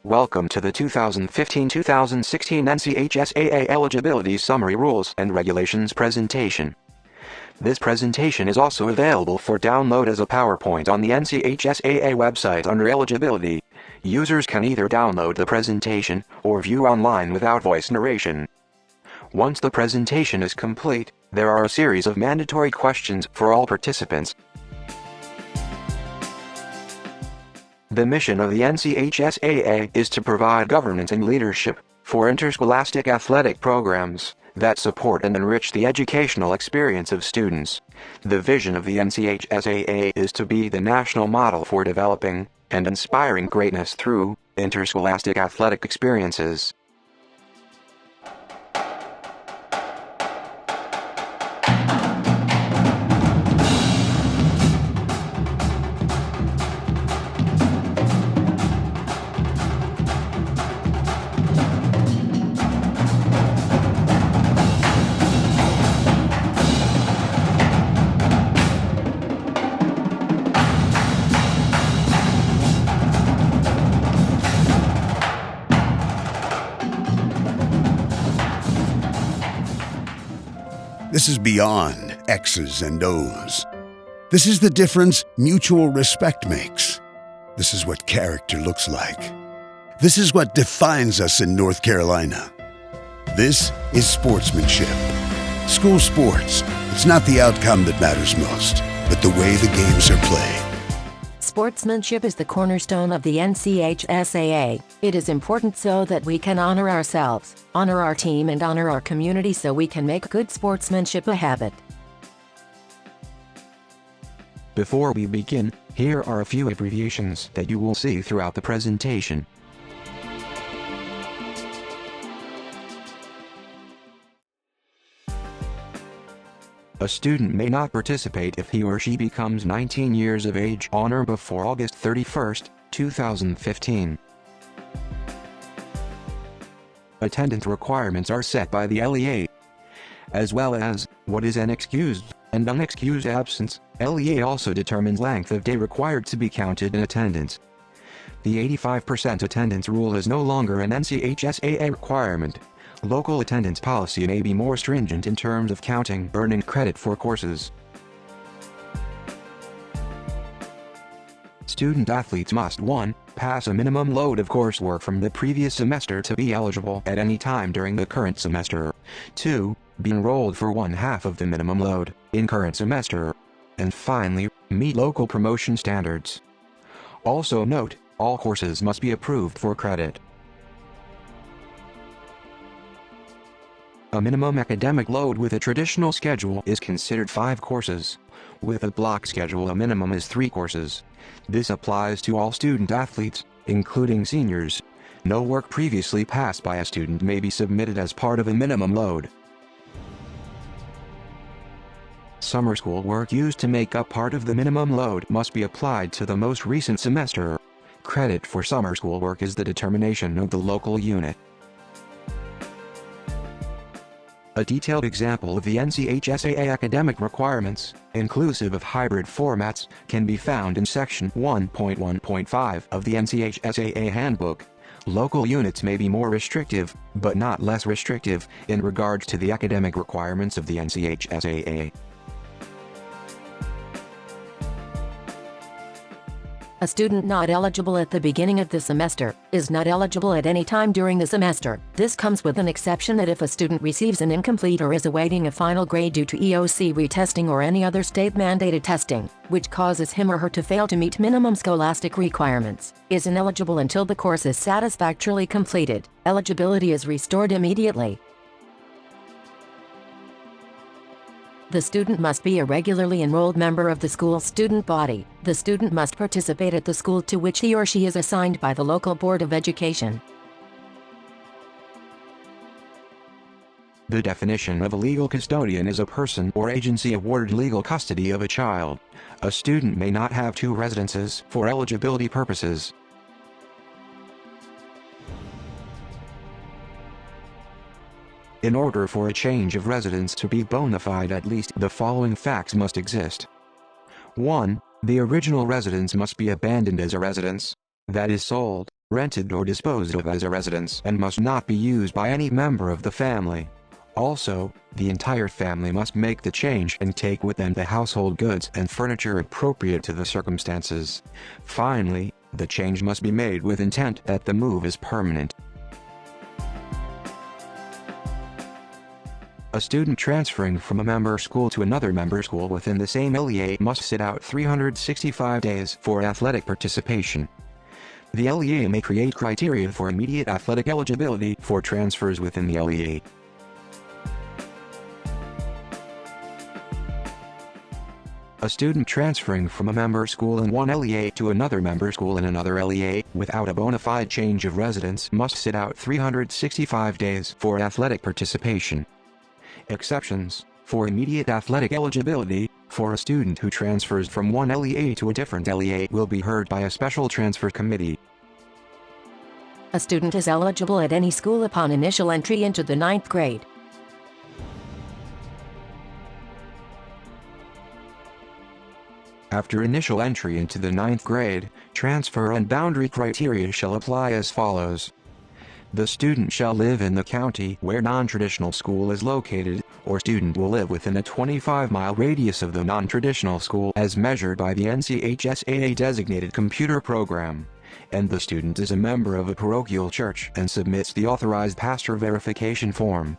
Welcome to the 2015-2016 NCHSAA Eligibility Summary Rules and Regulations presentation. This presentation is also available for download as a PowerPoint on the NCHSAA website under Eligibility. Users can either download the presentation or view online without voice narration. Once the presentation is complete, there are a series of mandatory questions for all participants. The mission of the NCHSAA is to provide governance and leadership for interscholastic athletic programs that support and enrich the educational experience of students. The vision of the NCHSAA is to be the national model for developing and inspiring greatness through interscholastic athletic experiences. This is beyond X's and O's. This is the difference mutual respect makes. This is what character looks like. This is what defines us in North Carolina. This is sportsmanship. School sports, it's not the outcome that matters most, but the way the games are played. Sportsmanship is the cornerstone of the NCHSAA. It is important so that we can honor ourselves, honor our team, and honor our community so we can make good sportsmanship a habit. Before we begin, here are a few abbreviations that you will see throughout the presentation. A student may not participate if he or she becomes 19 years of age on or before August 31, 2015. Attendance requirements are set by the LEA, as well as what is an excused and unexcused absence. LEA also determines length of day required to be counted in attendance. The 85% attendance rule is no longer an NCHSAA requirement. Local attendance policy may be more stringent in terms of counting earning credit for courses. Student athletes must 1. Pass a minimum load of coursework from the previous semester to be eligible at any time during the current semester. 2. Be enrolled for 1/2 of the minimum load in current semester. And finally, meet local promotion standards. Also note, all courses must be approved for credit. A minimum academic load with a traditional schedule is considered 5 courses. With a block schedule, a minimum is 3 courses. This applies to all student athletes, including seniors. No work previously passed by a student may be submitted as part of a minimum load. Summer school work used to make up part of the minimum load must be applied to the most recent semester. Credit for summer school work is the determination of the local unit. A detailed example of the NCHSAA academic requirements, inclusive of hybrid formats, can be found in Section 1.1.5 of the NCHSAA Handbook. Local units may be more restrictive, but not less restrictive, in regards to the academic requirements of the NCHSAA. A student not eligible at the beginning of the semester is not eligible at any time during the semester. This comes with an exception that if a student receives an incomplete or is awaiting a final grade due to EOC retesting or any other state-mandated testing, which causes him or her to fail to meet minimum scholastic requirements, is ineligible until the course is satisfactorily completed. Eligibility is restored immediately. The student must be a regularly enrolled member of the school's student body. The student must participate at the school to which he or she is assigned by the local Board of Education. The definition of a legal custodian is a person or agency awarded legal custody of a child. A student may not have 2 residences for eligibility purposes. In order for a change of residence to be bona fide, at least the following facts must exist. 1. The original residence must be abandoned as a residence that is sold, rented or disposed of as a residence and must not be used by any member of the family. Also, the entire family must make the change and take with them the household goods and furniture appropriate to the circumstances. Finally, the change must be made with intent that the move is permanent. A student transferring from a member school to another member school within the same LEA must sit out 365 days for athletic participation. The LEA may create criteria for immediate athletic eligibility for transfers within the LEA. A student transferring from a member school in one LEA to another member school in another LEA without a bona fide change of residence must sit out 365 days for athletic participation. Exceptions: for immediate athletic eligibility, for a student who transfers from one LEA to a different LEA will be heard by a special transfer committee. A student is eligible at any school upon initial entry into the 9th grade. After initial entry into the 9th grade, transfer and boundary criteria shall apply as follows. The student shall live in the county where non-traditional school is located, or student will live within a 25-mile radius of the non-traditional school as measured by the NCHSAA designated computer program, and the student is a member of a parochial church and submits the authorized pastor verification form.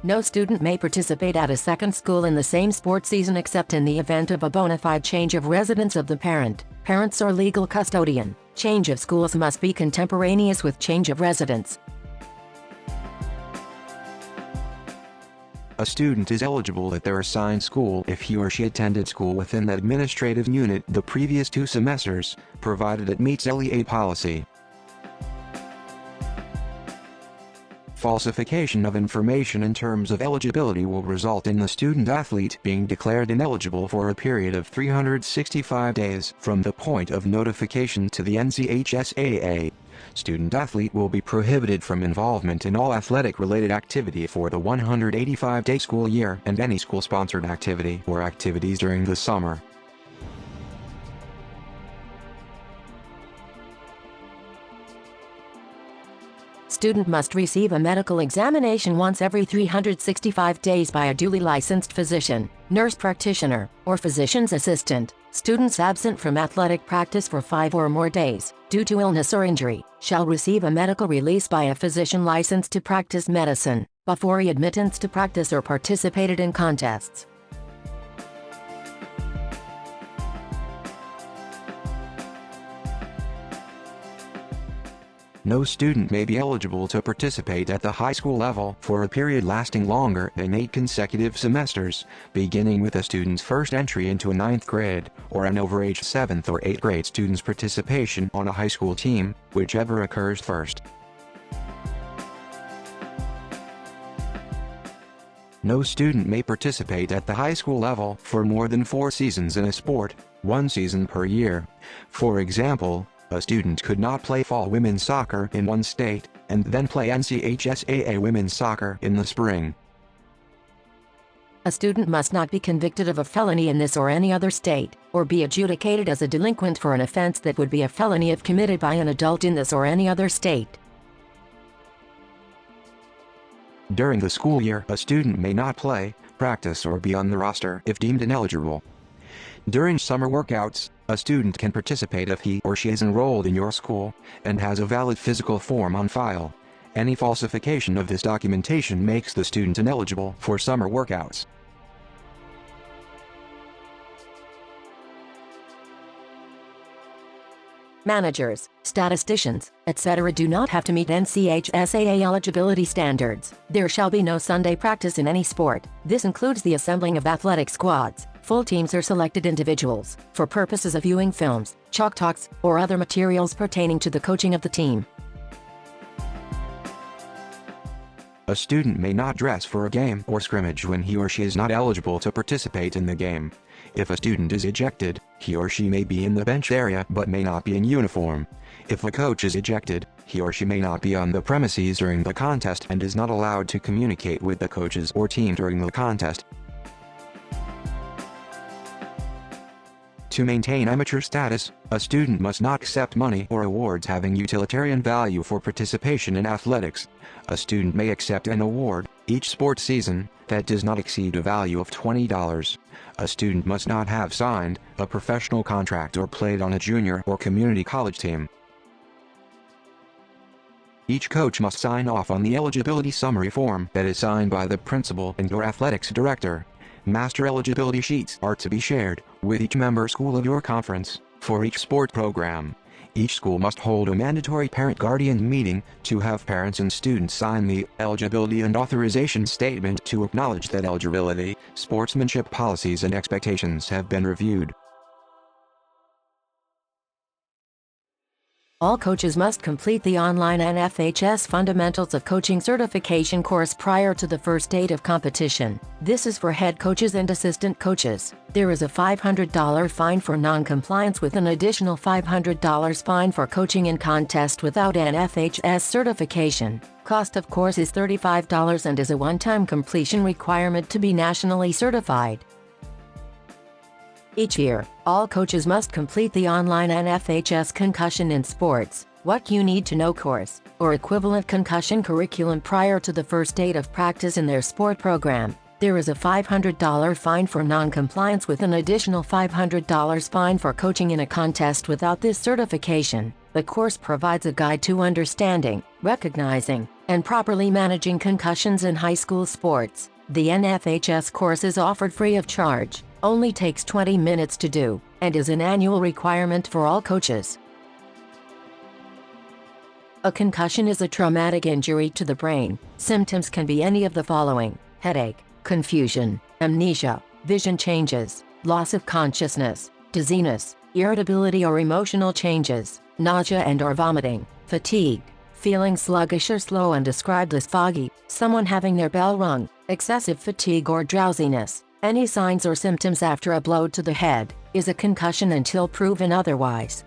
No student may participate at a second school in the same sports season except in the event of a bona fide change of residence of the parents or legal custodian. Change of schools must be contemporaneous with change of residence. A student is eligible at their assigned school if he or she attended school within the administrative unit the previous 2 semesters, provided it meets LEA policy. Falsification of information in terms of eligibility will result in the student-athlete being declared ineligible for a period of 365 days from the point of notification to the NCHSAA. Student-athlete will be prohibited from involvement in all athletic-related activity for the 185-day school year and any school-sponsored activity or activities during the summer. Student must receive a medical examination once every 365 days by a duly licensed physician, nurse practitioner, or physician's assistant. Students absent from athletic practice for 5 or more days, due to illness or injury, shall receive a medical release by a physician licensed to practice medicine, before admittance to practice or participated in contests. No student may be eligible to participate at the high school level for a period lasting longer than 8 consecutive semesters, beginning with a student's first entry into a 9th grade, or an overage 7th or 8th grade student's participation on a high school team, whichever occurs first. No student may participate at the high school level for more than 4 seasons in a sport, 1 season per year. For example, a student could not play fall women's soccer in one state, and then play NCHSAA women's soccer in the spring. A student must not be convicted of a felony in this or any other state, or be adjudicated as a delinquent for an offense that would be a felony if committed by an adult in this or any other state. During the school year, a student may not play, practice or be on the roster if deemed ineligible. During summer workouts, a student can participate if he or she is enrolled in your school and has a valid physical form on file. Any falsification of this documentation makes the student ineligible for summer workouts. Managers, statisticians, etc. do not have to meet NCHSAA eligibility standards. There shall be no Sunday practice in any sport. This includes the assembling of athletic squads, full teams or selected individuals, for purposes of viewing films, chalk talks, or other materials pertaining to the coaching of the team. A student may not dress for a game or scrimmage when he or she is not eligible to participate in the game. If a student is ejected, he or she may be in the bench area but may not be in uniform. If a coach is ejected, he or she may not be on the premises during the contest and is not allowed to communicate with the coaches or team during the contest. To maintain amateur status, a student must not accept money or awards having utilitarian value for participation in athletics. A student may accept an award, each sports season, that does not exceed a value of $20. A student must not have signed a professional contract or played on a junior or community college team. Each coach must sign off on the eligibility summary form that is signed by the principal and/or athletics director. Master eligibility sheets are to be shared with each member school of your conference for each sport program. Each school must hold a mandatory parent-guardian meeting to have parents and students sign the eligibility and authorization statement to acknowledge that eligibility, sportsmanship policies and expectations have been reviewed. All coaches must complete the online NFHS Fundamentals of Coaching certification course prior to the first date of competition. This is for head coaches and assistant coaches. There is a $500 fine for non-compliance with an additional $500 fine for coaching in contest without NFHS certification. Cost of course is $35 and is a one-time completion requirement to be nationally certified. Each year, all coaches must complete the online NFHS Concussion in Sports, What You Need to Know course, or equivalent concussion curriculum prior to the first date of practice in their sport program. There is a $500 fine for non-compliance with an additional $500 fine for coaching in a contest without this certification. The course provides a guide to understanding, recognizing, and properly managing concussions in high school sports. The NFHS course is offered free of charge, only takes 20 minutes to do, and is an annual requirement for all coaches. A concussion is a traumatic injury to the brain. Symptoms can be any of the following: headache, confusion, amnesia, vision changes, loss of consciousness, dizziness, irritability or emotional changes, nausea and/or vomiting, fatigue, feeling sluggish or slow and described as foggy, someone having their bell rung, excessive fatigue or drowsiness. Any signs or symptoms after a blow to the head is a concussion until proven otherwise.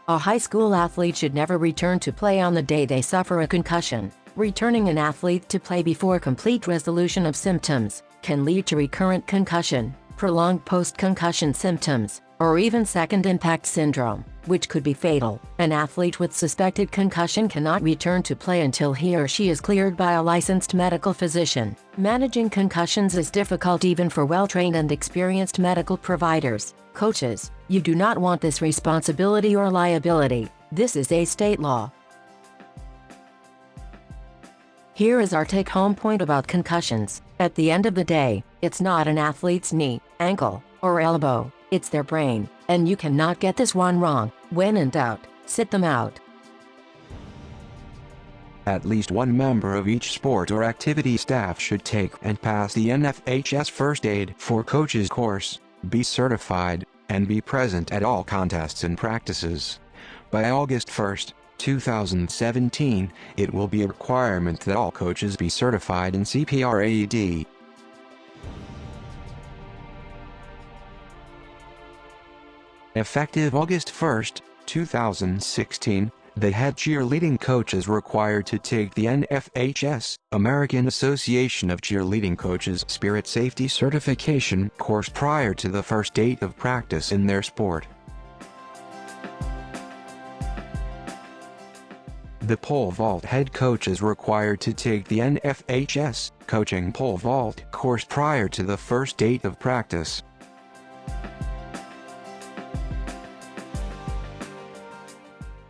A high school athlete should never return to play on the day they suffer a concussion. Returning an athlete to play before complete resolution of symptoms can lead to recurrent concussion, prolonged post-concussion symptoms, or even second impact syndrome, which could be fatal. An athlete with suspected concussion cannot return to play until he or she is cleared by a licensed medical physician. Managing concussions is difficult even for well-trained and experienced medical providers. Coaches, you do not want this responsibility or liability. This is a state law. Here is our take-home point about concussions. At the end of the day, it's not an athlete's knee, ankle, or elbow. It's their brain, and you cannot get this one wrong. When in doubt, sit them out. At least one member of each sport or activity staff should take and pass the NFHS First Aid for Coaches course, be certified, and be present at all contests and practices. By August 1, 2017, it will be a requirement that all coaches be certified in CPR-AED. Effective August 1, 2016, the head cheerleading coach is required to take the NFHS, American Association of Cheerleading Coaches Spirit Safety Certification course prior to the first date of practice in their sport. The pole vault head coach is required to take the NFHS Coaching Pole Vault course prior to the first date of practice.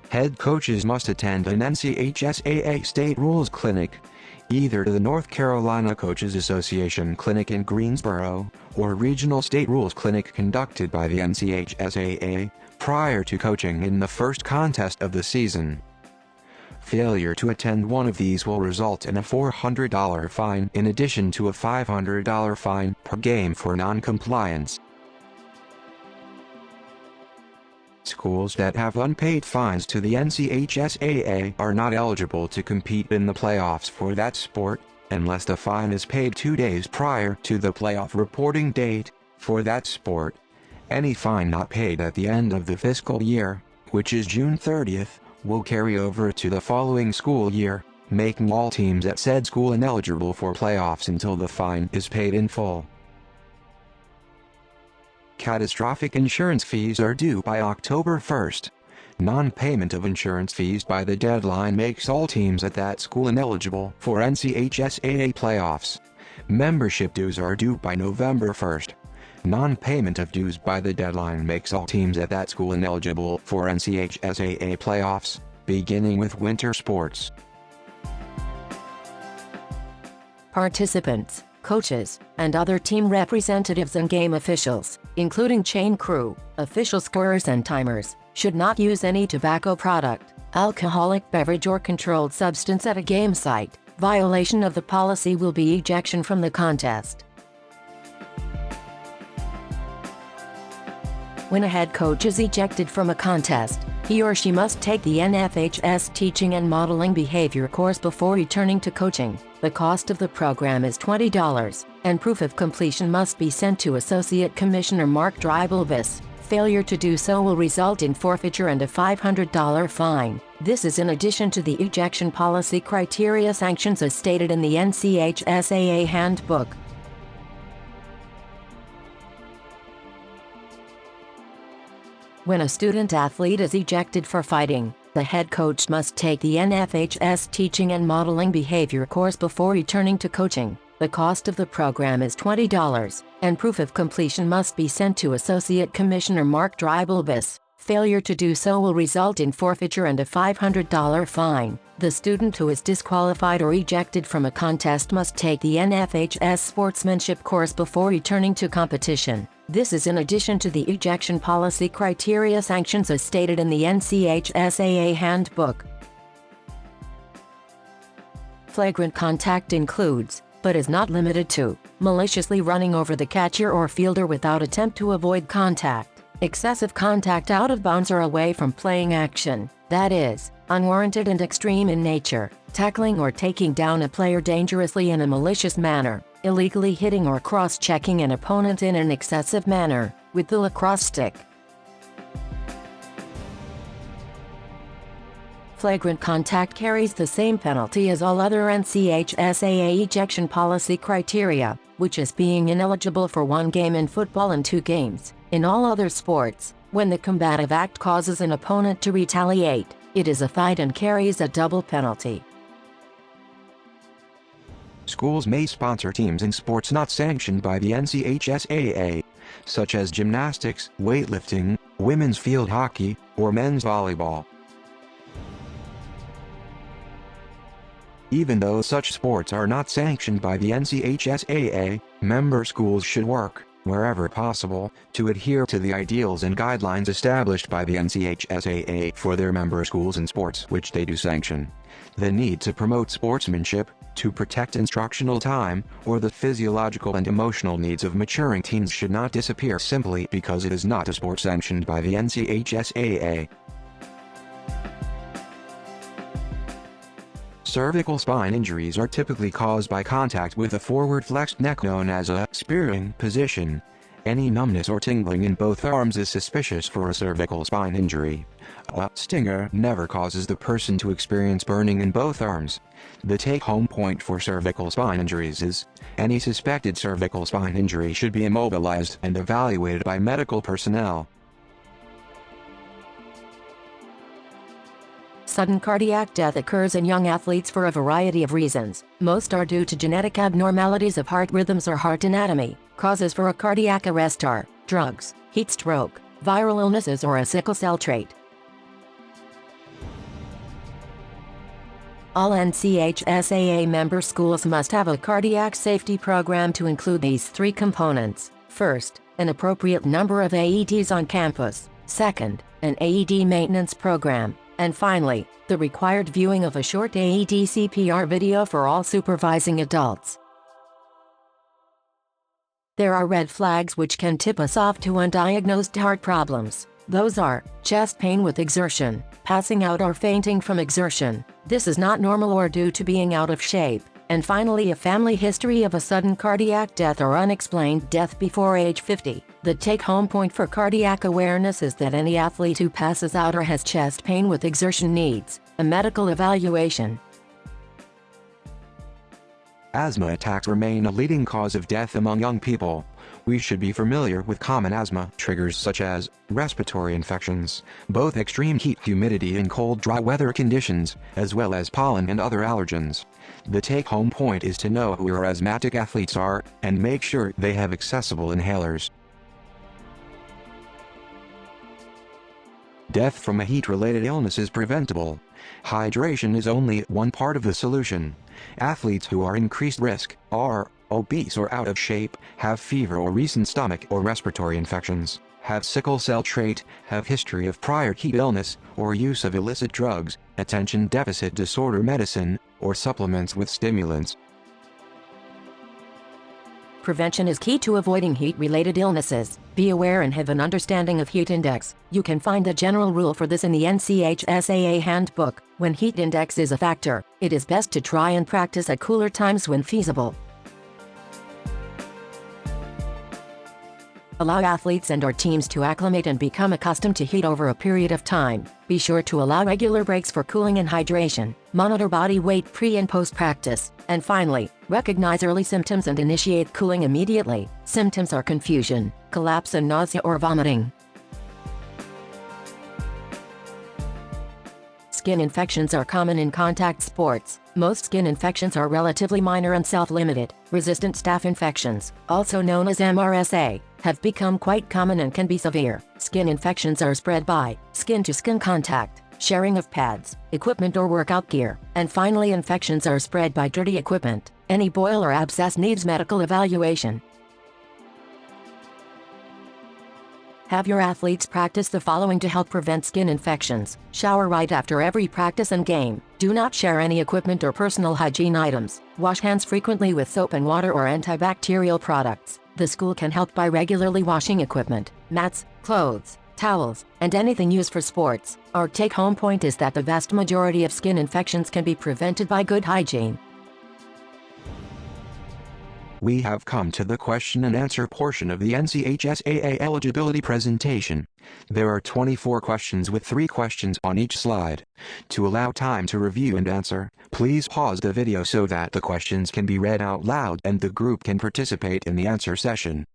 Head coaches must attend an NCHSAA State Rules Clinic, either to the North Carolina Coaches Association Clinic in Greensboro, or Regional State Rules Clinic conducted by the NCHSAA, prior to coaching in the first contest of the season. Failure to attend one of these will result in a $400 fine in addition to a $500 fine per game for non-compliance. Schools that have unpaid fines to the NCHSAA are not eligible to compete in the playoffs for that sport, unless the fine is paid 2 days prior to the playoff reporting date for that sport. Any fine not paid at the end of the fiscal year, which is June 30th, will carry over to the following school year, making all teams at said school ineligible for playoffs until the fine is paid in full. Catastrophic insurance fees are due by October 1st. Non-payment of insurance fees by the deadline makes all teams at that school ineligible for NCHSAA playoffs. Membership dues are due by November 1st. Non-payment of dues by the deadline makes all teams at that school ineligible for NCHSAA playoffs, beginning with winter sports. Participants, coaches, and other team representatives and game officials, including chain crew, official scorers and timers, should not use any tobacco product, alcoholic beverage or controlled substance at a game site. Violation of the policy will be ejection from the contest. When a head coach is ejected from a contest, he or she must take the NFHS Teaching and Modeling Behavior course before returning to coaching. The cost of the program is $20, and proof of completion must be sent to Associate Commissioner Mark Dreibelbus. Failure to do so will result in forfeiture and a $500 fine. This is in addition to the ejection policy criteria sanctions as stated in the NCHSAA handbook. When a student athlete is ejected for fighting, the head coach must take the NFHS Teaching and Modeling Behavior course before returning to coaching. The cost of the program is $20, and proof of completion must be sent to Associate Commissioner Mark Dreibelbus. Failure to do so will result in forfeiture and a $500 fine. The student who is disqualified or ejected from a contest must take the NFHS Sportsmanship course before returning to competition. This is in addition to the ejection policy criteria sanctions as stated in the NCHSAA handbook. Flagrant contact includes, but is not limited to, maliciously running over the catcher or fielder without attempt to avoid contact, excessive contact out of bounds or away from playing action, that is, unwarranted and extreme in nature, tackling or taking down a player dangerously in a malicious manner, illegally hitting or cross-checking an opponent in an excessive manner, with the lacrosse stick. Flagrant contact carries the same penalty as all other NCHSAA ejection policy criteria, which is being ineligible for 1 game in football and 2 games. In all other sports, when the combative act causes an opponent to retaliate, it is a fight and carries a double penalty. Schools may sponsor teams in sports not sanctioned by the NCHSAA, such as gymnastics, weightlifting, women's field hockey, or men's volleyball. Even though such sports are not sanctioned by the NCHSAA, member schools should work, wherever possible, to adhere to the ideals and guidelines established by the NCHSAA for their member schools and sports which they do sanction. The need to promote sportsmanship, to protect instructional time, or the physiological and emotional needs of maturing teens should not disappear simply because it is not a sport sanctioned by the NCHSAA. Cervical spine injuries are typically caused by contact with a forward flexed neck known as a spearing position. Any numbness or tingling in both arms is suspicious for a cervical spine injury. A stinger never causes the person to experience burning in both arms. The take-home point for cervical spine injuries is, any suspected cervical spine injury should be immobilized and evaluated by medical personnel. Sudden cardiac death occurs in young athletes for a variety of reasons. Most are due to genetic abnormalities of heart rhythms or heart anatomy. Causes for a cardiac arrest are drugs, heat stroke, viral illnesses, or a sickle cell trait. All NCHSAA member schools must have a cardiac safety program to include these 3 components. First, an appropriate number of AEDs on campus. Second, an AED maintenance program. And finally, the required viewing of a short AED CPR video for all supervising adults. There are red flags which can tip us off to undiagnosed heart problems. Those are chest pain with exertion, passing out or fainting from exertion. This is not normal or due to being out of shape. And finally, a family history of a sudden cardiac death or unexplained death before age 50. The take-home point for cardiac awareness is that any athlete who passes out or has chest pain with exertion needs a medical evaluation. Asthma attacks remain a leading cause of death among young people. We should be familiar with common asthma triggers such as respiratory infections, both extreme heat, humidity and cold dry weather conditions, as well as pollen and other allergens. The take-home point is to know who your asthmatic athletes are, and make sure they have accessible inhalers. Death from a heat-related illness is preventable. Hydration is only one part of the solution. Athletes who are increased risk, are obese or out of shape, have fever or recent stomach or respiratory infections, have sickle cell trait, have history of prior heat illness, or use of illicit drugs, attention deficit disorder medicine, or supplements with stimulants. Prevention is key to avoiding heat-related illnesses. Be aware and have an understanding of heat index. You can find a general rule for this in the NCHSAA handbook. When heat index is a factor, it is best to try and practice at cooler times when feasible. Allow athletes and/or teams to acclimate and become accustomed to heat over a period of time. Be sure to allow regular breaks for cooling and hydration. Monitor body weight pre- and post-practice. And finally, recognize early symptoms and initiate cooling immediately. Symptoms are confusion, collapse and nausea or vomiting. Skin infections are common in contact sports. Most skin infections are relatively minor and self-limited. Resistant staph infections, also known as MRSA, have become quite common and can be severe. Skin infections are spread by skin-to-skin contact, sharing of pads, equipment or workout gear. And finally, infections are spread by dirty equipment. Any boil or abscess needs medical evaluation. Have your athletes practice the following to help prevent skin infections. Shower right after every practice and game. Do not share any equipment or personal hygiene items. Wash hands frequently with soap and water or antibacterial products. The school can help by regularly washing equipment, mats, clothes, towels, and anything used for sports. Our take-home point is that the vast majority of skin infections can be prevented by good hygiene. We have come to the question and answer portion of the NCHSAA eligibility presentation. There are 24 questions with 3 questions on each slide. To allow time to review and answer, please pause the video so that the questions can be read out loud and the group can participate in the answer session.